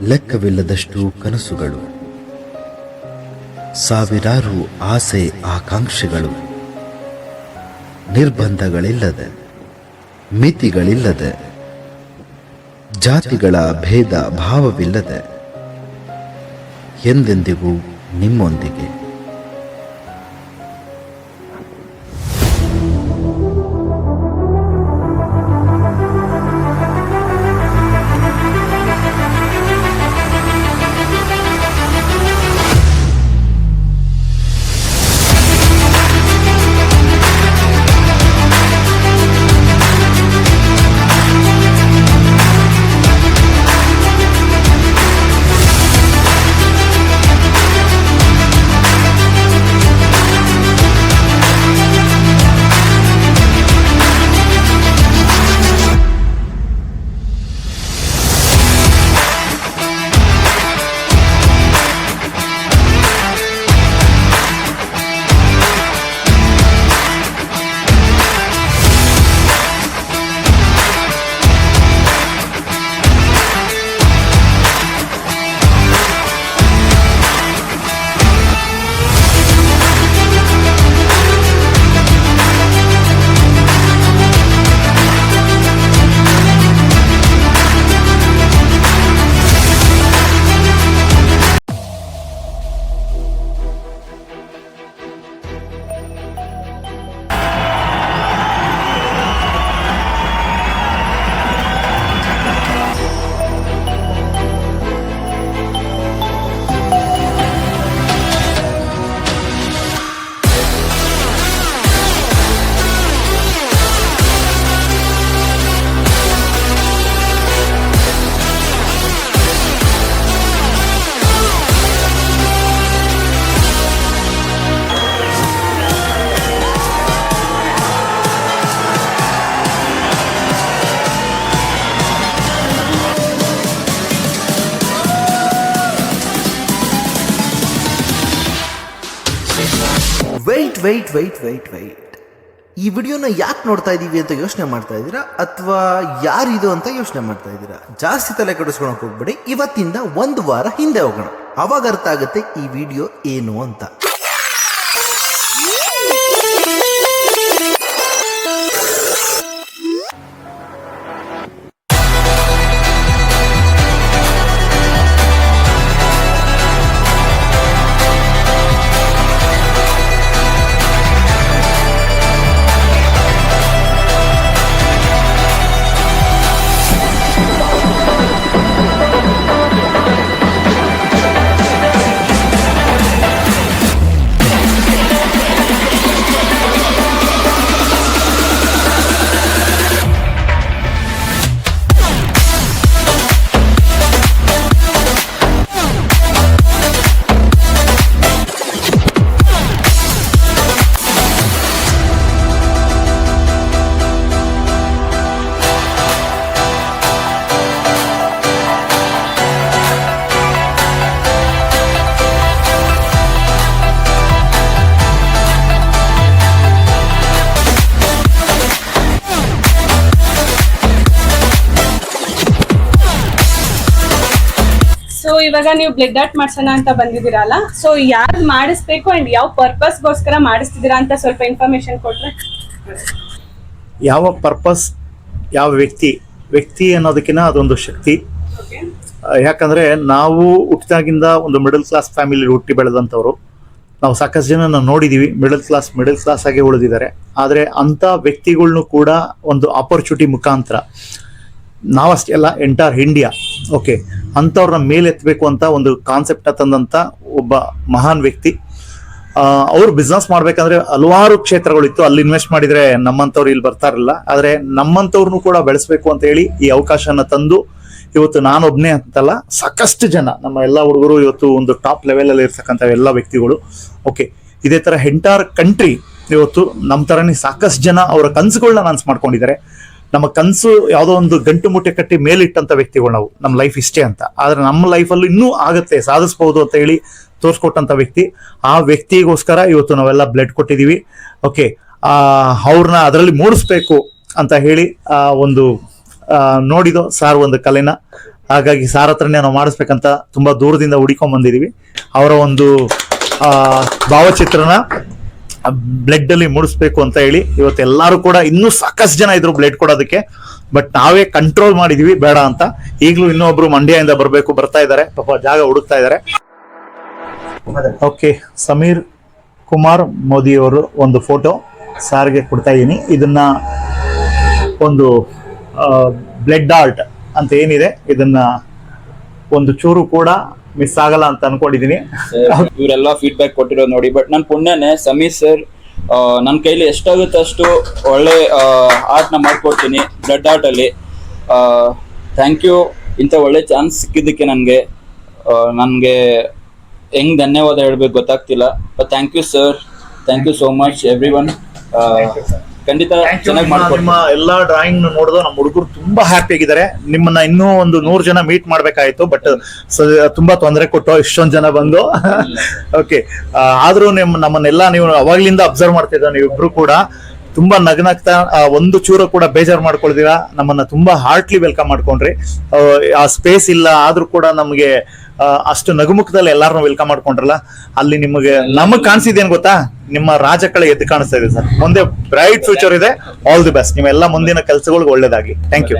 ಲೆಕ್ಕವಿಲ್ಲದಷ್ಟು ಕನಸುಗಳು, ಸಾವಿರಾರು ಆಸೆ ಆಕಾಂಕ್ಷೆಗಳು, ನಿರ್ಬಂಧಗಳಿಲ್ಲದೆ, ಮಿತಿಗಳಿಲ್ಲದೆ, ಜಾತಿಗಳ ಭೇದ ಭಾವವಿಲ್ಲದೆ, ಎಂದೆಂದಿಗೂ ನಿಮ್ಮೊಂದಿಗೆ. ವೆಯ್ಟ್ ಈ ವಿಡಿಯೋನ ಯಾಕೆ ನೋಡ್ತಾ ಇದ್ದೀವಿ ಅಂತ ಯೋಚನೆ ಮಾಡ್ತಾ ಇದ್ದೀರಾ, ಅಥವಾ ಯಾರಿದು ಅಂತ ಯೋಚನೆ ಮಾಡ್ತಾ ಇದ್ದೀರಾ? ಜಾಸ್ತಿ ತಲೆ ಕೆಡಿಸ್ಕೊಳಕ್ ಹೋಗ್ಬೇಡಿ. ಇವತ್ತಿಂದ 1 ವಾರ ಹಿಂದೆ ಹೋಗೋಣ, ಅವಾಗ ಅರ್ಥ ಆಗುತ್ತೆ ಈ ವಿಡಿಯೋ ಏನು ಅಂತ. ಸೊ ಇವಾಗ ನೀವು ಬ್ಲಡ್ ಆರ್ಟ್ ಮಾಡ್ಸೋಣ ಅಂತ ಬಂದಿದ್ದೀರಲ್ಲ, ಸೊ ಯಾರು ಮಾಡಿಸ್ಬೇಕು ಅಂಡ್ ಯಾವ ಪರ್ಪಸ್ಗೋಸ್ಕರ ಮಾಡಿಸ್ತಿದ್ದೀರಾ ಅಂತ ಸ್ವಲ್ಪ ಇನ್ಫಾರ್ಮೇಶನ್ ಕೊಟ್ರೆ. ಯಾವ ಪರ್ಪಸ್, ಯಾವ ವ್ಯಕ್ತಿ ಅನ್ನೋದಕ್ಕಿಂತ ಅದೊಂದು ಶಕ್ತಿ. ಯಾಕಂದ್ರೆ ನಾವು ಹುಟ್ಟಿದಾಗಿಂದ ಒಂದು ಮಿಡಲ್ ಕ್ಲಾಸ್ ಫ್ಯಾಮಿಲಿ ಹುಟ್ಟಿ ಬೆಳೆದಂಥವ್ರು. ನಾವು ಸಾಕಷ್ಟು ಜನ ನೋಡಿದೀವಿ ಮಿಡಲ್ ಕ್ಲಾಸ್ ಆಗಿ ಉಳಿದಿದ್ದಾರೆ. ಆದರೆ ಅಂಥ ವ್ಯಕ್ತಿಗಳ್ನು ಕೂಡ ಒಂದು ಆಪರ್ಚುನಿಟಿ ಮುಖಾಂತರ ನಾವಷ್ಟೇ ಅಲ್ಲ, ಎಂಟೈರ್ ಇಂಡಿಯಾ ಓಕೆ ಅಂಥವ್ರನ್ನ ಮೇಲೆತ್ತಬೇಕು ಅಂತ ಒಂದು ಕಾನ್ಸೆಪ್ಟ್ ತಂದಂಥ ಒಬ್ಬ ಮಹಾನ್ ವ್ಯಕ್ತಿ. ಅವ್ರು ಬಿಸ್ನೆಸ್ ಮಾಡ್ಬೇಕಂದ್ರೆ ಹಲವಾರು ಕ್ಷೇತ್ರಗಳಿತ್ತು, ಅಲ್ಲಿ ಇನ್ವೆಸ್ಟ್ ಮಾಡಿದ್ರೆ ನಮ್ಮಂಥವ್ರು ಇಲ್ಲಿ ಬರ್ತಾ ಇರಲಿಲ್ಲ. ಆದರೆ ನಮ್ಮಂಥವ್ರನ್ನು ಕೂಡ ಬೆಳೆಸ್ಬೇಕು ಅಂತ ಹೇಳಿ ಈ ಅವಕಾಶನ ತಂದು ಇವತ್ತು ನಾನೊಬ್ನೇ ಅಂತಲ್ಲ, ಸಾಕಷ್ಟು ಜನ ನಮ್ಮ ಎಲ್ಲ ಹುಡುಗರು ಇವತ್ತು ಒಂದು ಟಾಪ್ ಲೆವೆಲ್ ಅಲ್ಲಿ ಇರ್ತಕ್ಕಂಥ ಎಲ್ಲ ವ್ಯಕ್ತಿಗಳು ಓಕೆ ಇದೇ ತರ ಎಂಟೈರ್ ಕಂಟ್ರಿ ಇವತ್ತು ನಮ್ಮ ತರನೇ ಸಾಕಷ್ಟು ಜನ ಅವರ ಕನಸುಗಳನ್ನ ನನಸು ಮಾಡ್ಕೊಂಡಿದ್ದಾರೆ. ನಮ್ಮ ಕನಸು ಯಾವುದೋ ಒಂದು ಗಂಟು ಮುಟ್ಟೆ ಕಟ್ಟಿ ಮೇಲಿಟ್ಟಂತ ವ್ಯಕ್ತಿಗಳು ನಾವು, ನಮ್ಮ ಲೈಫ್ ಇಷ್ಟೇ ಅಂತ. ಆದ್ರೆ ನಮ್ಮ ಲೈಫಲ್ಲೂ ಇನ್ನೂ ಆಗುತ್ತೆ, ಸಾಧಿಸ್ಬಹುದು ಅಂತ ಹೇಳಿ ತೋರಿಸ್ಕೊಟ್ಟಂತ ವ್ಯಕ್ತಿ. ಆ ವ್ಯಕ್ತಿಗೋಸ್ಕರ ಇವತ್ತು ನಾವೆಲ್ಲ ಬ್ಲಡ್ ಕೊಟ್ಟಿದೀವಿ. ಓಕೆ, ಅವ್ರನ್ನ ಅದರಲ್ಲಿ ಮೂಡಿಸ್ಬೇಕು ಅಂತ ಹೇಳಿ ಒಂದು ನೋಡಿದೋ ಸಾರ್ ಒಂದು ಕಲೆನ ಹಾಗಾಗಿ ಸಾರ್ ಹತ್ರನೇ ನಾವು ಮಾಡಿಸ್ಬೇಕಂತ ತುಂಬಾ ದೂರದಿಂದ ಹುಡಿಕೊಂಡ್ ಬಂದಿದೀವಿ. ಅವರ ಒಂದು ಭಾವಚಿತ್ರನ ಬ್ಲಡ್ ಅಲ್ಲಿ ಮೂಡಿಸ್ಬೇಕು ಅಂತ ಹೇಳಿ ಇವತ್ತು ಎಲ್ಲರೂ ಕೂಡ ಇನ್ನೂ ಸಾಕಷ್ಟು ಜನ ಇದ್ರು ಬ್ಲಡ್ ಕೊಡೋದಕ್ಕೆ, ಬಟ್ ನಾವೇ ಕಂಟ್ರೋಲ್ ಮಾಡಿದೀವಿ ಬೇಡ ಅಂತ. ಈಗಲೂ ಇನ್ನೊಬ್ರು ಮಂಡ್ಯದಿಂದ ಬರ್ತಾ ಇದ್ದಾರೆ, ಪಾಪ ಜಾಗ ಹುಡುಕ್ತಾ ಇದ್ದಾರೆ. ಓಕೆ, ಸಮೀರ್ ಕುಮಾರ್ ಮೋದಿ ಅವರು ಒಂದು ಫೋಟೋ ಸಾರ್ಗೆ ಕೊಡ್ತಾ ಇದ್ದೀನಿ. ಇದನ್ನ ಒಂದು ಬ್ಲಡ್ ಆರ್ಟ್ ಅಂತ ಏನಿದೆ, ಇದನ್ನ ಒಂದು ಚೂರು ಕೂಡ ಮಿಸ್ ಆಗಲ್ಲ ಅಂತ ಅನ್ಕೊಂಡಿದೀನಿ. ಇವರೆಲ್ಲ ಫೀಡ್ಬ್ಯಾಕ್ ಕೊಟ್ಟಿರೋದು ನೋಡಿ, ಬಟ್ ನನ್ನ ಪುಣ್ಯನೇ ಸಮೀರ್ ಸರ್ ನನ್ನ ಕೈಲಿ ಎಷ್ಟಾಗುತ್ತೆ ಅಷ್ಟು ಒಳ್ಳೆ ಆರ್ಟ್ ನ ಮಾಡ್ಕೊಡ್ತೀನಿ ಬ್ಲಡ್ ಆರ್ಟ್ ಅಲ್ಲಿ. ಥ್ಯಾಂಕ್ ಯು, ಇಂಥ ಒಳ್ಳೆ ಚಾನ್ಸ್ ಸಿಕ್ಕಿದ್ದಕ್ಕೆ ನನಗೆ ಹೆಂಗ್ ಧನ್ಯವಾದ ಹೇಳ್ಬೇಕು ಗೊತ್ತಾಗ್ತಿಲ್ಲ. But thank you sir, thank you so much everyone. ಖಂಡಿತ ಚೆನ್ನಾಗಿ ಮಾಡ್ಕೊಡಿ. ನಿಮ್ಮ ಎಲ್ಲಾ ಡ್ರಾಯಿಂಗ್ ನೋಡಿದ್ರು ನಮ್ಮ ಹುಡುಗರು ತುಂಬಾ ಹ್ಯಾಪಿ ಆಗಿದ್ದಾರೆ. ನಿಮ್ಮನ್ನ ಇನ್ನೂ ಒಂದು 100 ಜನ ಮೀಟ್ ಮಾಡ್ಬೇಕಾಯ್ತು, ಬಟ್ ತುಂಬಾ ತೊಂದರೆ ಕೊಟ್ಟು ಇಷ್ಟೊಂದು ಜನ ಬಂದು ಓಕೆ. ಆದ್ರೂ ನಮ್ಮನ್ನೆಲ್ಲ ನೀವು ಅವಾಗ್ಲಿಂದ ಅಬ್ಸರ್ವ್ ಮಾಡ್ತಿದ್ದ ನೀವಿಬ್ರು ಕೂಡ ತುಂಬಾ ನಗ್ನಗ್ತಾ ಒಂದು ಚೂರು ಕೂಡ ಬೇಜಾರು ಮಾಡ್ಕೊಳ್ತೀರಾ. ನಮ್ಮನ್ನ ತುಂಬಾ ಹಾರ್ಟ್ಲಿ ವೆಲ್ಕಮ್ ಮಾಡ್ಕೊಂಡ್ರಿ. ಆ ಸ್ಪೇಸ್ ಇಲ್ಲ ಆದ್ರೂ ಕೂಡ ನಮ್ಗೆ ಅಷ್ಟು ನಗುಮುಖದಲ್ಲಿ ಎಲ್ಲಾರನ್ನೂ ವೆಲ್ಕಮ್ ಮಾಡ್ಕೊಂಡ್ರಲ್ಲ, ಅಲ್ಲಿ ನಮಗ್ ಕಾಣಿಸಿದೇನು ಗೊತ್ತಾ, ನಿಮ್ಮ ರಾಜಕಳೆ ಎದ್ದು ಕಾಣಿಸ್ತಾ ಇದೆ ಸರ್. ಮುಂದೆ ಬ್ರೈಟ್ ಫ್ಯೂಚರ್ ಇದೆ. ಆಲ್ ದಿ ಬೆಸ್ಟ್, ನಿಮ್ಮೆಲ್ಲ ಮುಂದಿನ ಕೆಲಸಗಳಿಗೆ ಒಳ್ಳೇದಾಗಿ. Thank you.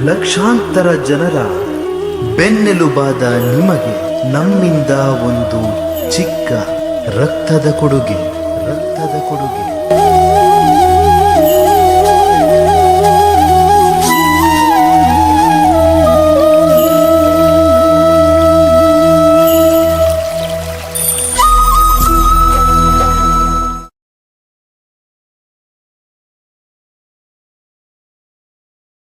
ಲಕ್ಷಾಂತರ ಜನರ ಬೆನ್ನೆಲುಬಾದ ನಿಮಗೆ ನಮ್ಮಿಂದ ಒಂದು ರಕ್ತದ ಕೊಡುಗೆ, ರಕ್ತದ ಕೊಡುಗೆ.